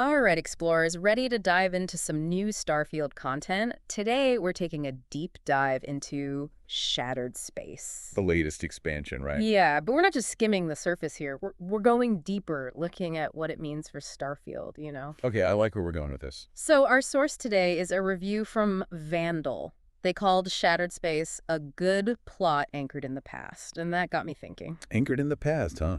All right, explorers, ready to dive into some new Starfield content? Today, we're taking a deep dive into Shattered Space. The latest expansion, right? Yeah, but we're not just skimming the surface here. We're going deeper, looking at what it means for Starfield. Okay, I like where we're going with this. So our source today is a review from Vandal. They called Shattered Space a good plot anchored in the past, and that got me thinking. Anchored in the past, huh?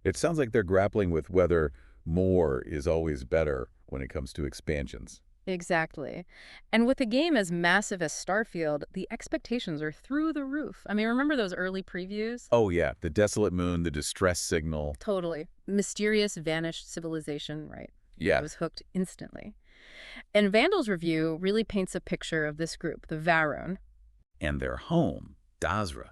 It sounds like they're grappling with whether more is always better when it comes to expansions. Exactly. And with a game as massive as Starfield, the expectations are through the roof. I mean, remember those early previews? Oh yeah, the desolate moon, the distress signal. Totally. Mysterious vanished civilization, right? I Yeah, was hooked instantly. And Vandal's review really paints a picture of this group, the Varun. and their home, Dazra.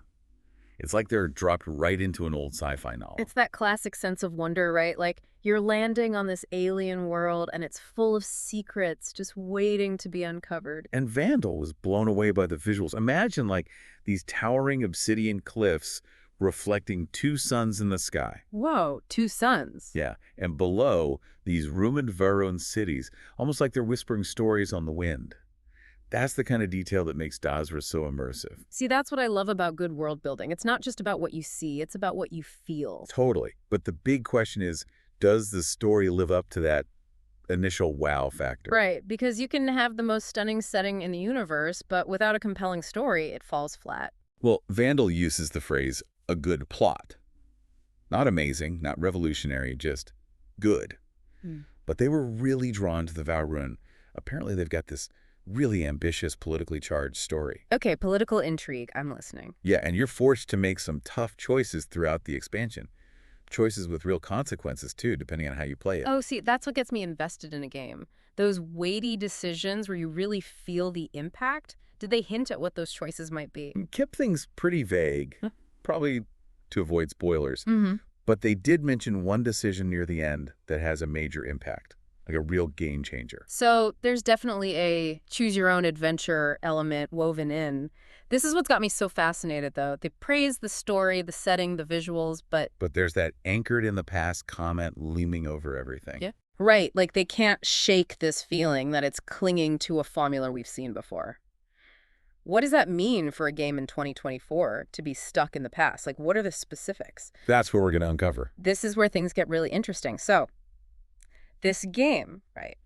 It's like they're dropped right into an old sci-fi novel. It's that classic sense of wonder, right? Like you're landing on this alien world and it's full of secrets just waiting to be uncovered. And Vandal was blown away by the visuals. Imagine like these towering obsidian cliffs reflecting two suns in the sky. Whoa, two suns. Yeah, and below, these ruined Varun cities, almost like they're whispering stories on the wind. That's the kind of detail that makes Dazra so immersive. See, that's what I love about good world building. It's not just about what you see, it's about what you feel. Totally. But the big question is, does the story live up to that initial wow factor? Right, because you can have the most stunning setting in the universe, but without a compelling story, it falls flat. Well, Vandal uses the phrase, a good plot. Not amazing, not revolutionary, just good. Hmm. But they were really drawn to the Varun. Apparently they've got this really ambitious, politically charged story. Okay, political intrigue. I'm listening. Yeah, and you're forced to make some tough choices throughout the expansion. Choices with real consequences, too, depending on how you play it. Oh, see, that's what gets me invested in a game. Those weighty decisions where you really feel the impact. Did they hint at what those choices might be? Kept things pretty vague, probably to avoid spoilers. Mm-hmm. But they did mention one decision near the end that has a major impact, like a real game changer. So there's definitely a choose-your-own-adventure element woven in. This is what's got me so fascinated, though. They praise the story, the setting, the visuals, but... But there's that anchored in the past comment looming over everything. Yeah. Right, like they can't shake this feeling that it's clinging to a formula we've seen before. What does that mean for a game in 2024 to be stuck in the past? Like, what are the specifics? That's what we're going to uncover. This is where things get really interesting. So, this game, right?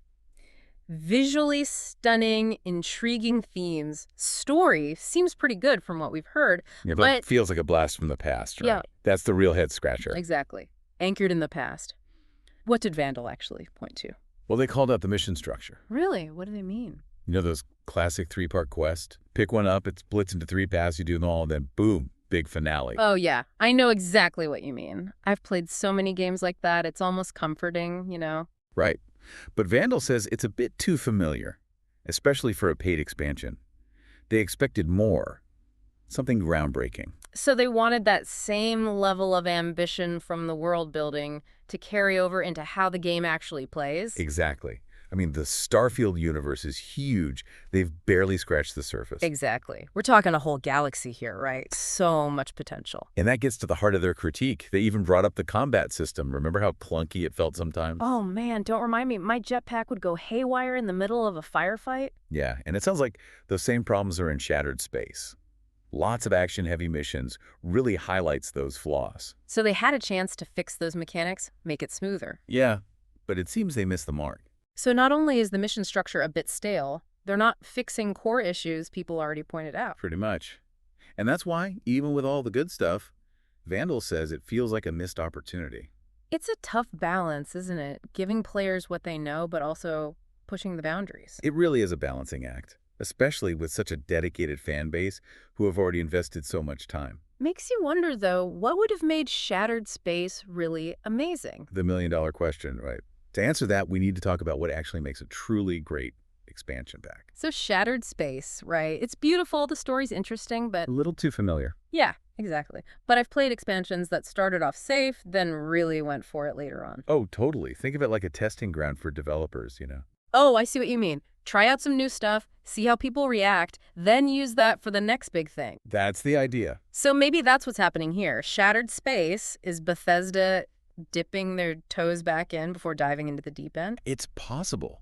Visually stunning, intriguing themes. Story seems pretty good from what we've heard. Yeah, But- it feels like a blast from the past, right? Yeah. That's the real head scratcher. Exactly. Anchored in the past. What did Vandal actually point to? Well, they called out the mission structure. Really? What do they mean? You know those classic three-part quests? Pick one up, it splits into three paths, you do them all, and then boom, big finale. Oh, yeah. I know exactly what you mean. I've played so many games like that. It's almost comforting. Right. But Vandal says it's a bit too familiar, especially for a paid expansion. They expected more, something groundbreaking. So they wanted that same level of ambition from the world building to carry over into how the game actually plays. Exactly. I mean, the Starfield universe is huge. They've barely scratched the surface. Exactly. We're talking a whole galaxy here, right? So much potential. And that gets to the heart of their critique. They even brought up the combat system. Remember how clunky it felt sometimes? Oh, man, don't remind me. My jetpack would go haywire in the middle of a firefight. Yeah, and it sounds like those same problems are in Shattered Space. Lots of action-heavy missions really highlights those flaws. So they had a chance to fix those mechanics, make it smoother. Yeah, but it seems they missed the mark. So not only is the mission structure a bit stale, they're not fixing core issues people already pointed out. Pretty much. And that's why, even with all the good stuff, Vandal says it feels like a missed opportunity. It's a tough balance, isn't it? Giving players what they know, but also pushing the boundaries. It really is a balancing act, especially with such a dedicated fan base who have already invested so much time. Makes you wonder, though, what would have made Shattered Space really amazing? The million-dollar question, right? To answer that, we need to talk about what actually makes a truly great expansion pack. So Shattered Space, right? It's beautiful, the story's interesting, but... A little too familiar. Yeah, exactly. But I've played expansions that started off safe, then really went for it later on. Oh, totally. Think of it like a testing ground for developers. Oh, I see what you mean. Try out some new stuff, see how people react, then use that for the next big thing. That's the idea. So maybe that's what's happening here. Shattered Space is Bethesda dipping their toes back in before diving into the deep end? It's possible.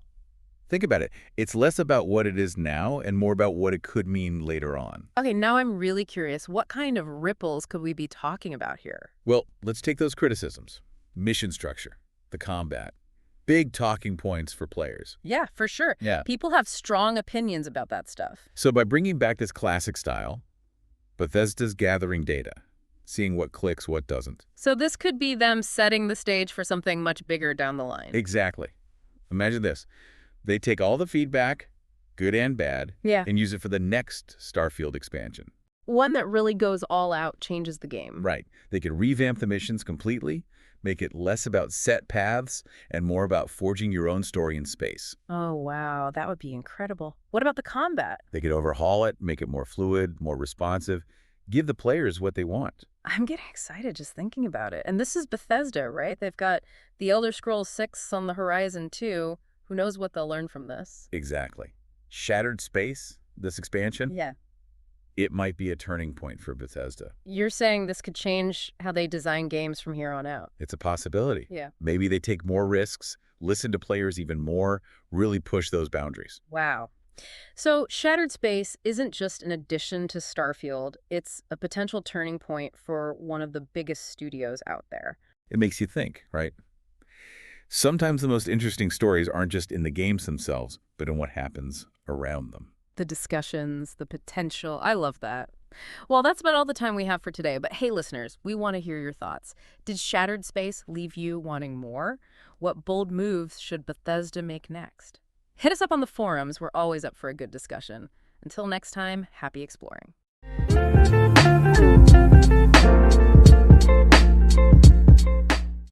Think about it. It's less about what it is now and more about what it could mean later on. Okay, now I'm really curious. What kind of ripples could we be talking about here? Well, let's take those criticisms. Mission structure, the combat, big talking points for players. Yeah, for sure. Yeah. People have strong opinions about that stuff. So by bringing back this classic style, Bethesda's gathering data, seeing what clicks, what doesn't. So this could be them setting the stage for something much bigger down the line. Exactly. Imagine this. They take all the feedback, good and bad, Yeah. and use it for the next Starfield expansion. One that really goes all out, changes the game. Right. They could revamp the missions completely, make it less about set paths and more about forging your own story in space. Oh, wow. That would be incredible. What about the combat? They could overhaul it, make it more fluid, more responsive, give the players what they want. I'm getting excited just thinking about it. And this is Bethesda, right? They've got The Elder Scrolls 6 on the horizon, too. Who knows what they'll learn from this? Exactly. Shattered Space, this expansion, Yeah. it might be a turning point for Bethesda. You're saying this could change how they design games from here on out? It's a possibility. Yeah. Maybe they take more risks, listen to players even more, really push those boundaries. Wow. So Shattered Space isn't just an addition to Starfield. It's a potential turning point for one of the biggest studios out there. It makes you think, right? Sometimes the most interesting stories aren't just in the games themselves, but in what happens around them. The discussions, the potential. I love that. Well, that's about all the time we have for today. But hey, listeners, we want to hear your thoughts. Did Shattered Space leave you wanting more? What bold moves should Bethesda make next? Hit us up on the forums. We're always up for a good discussion. Until next time, happy exploring.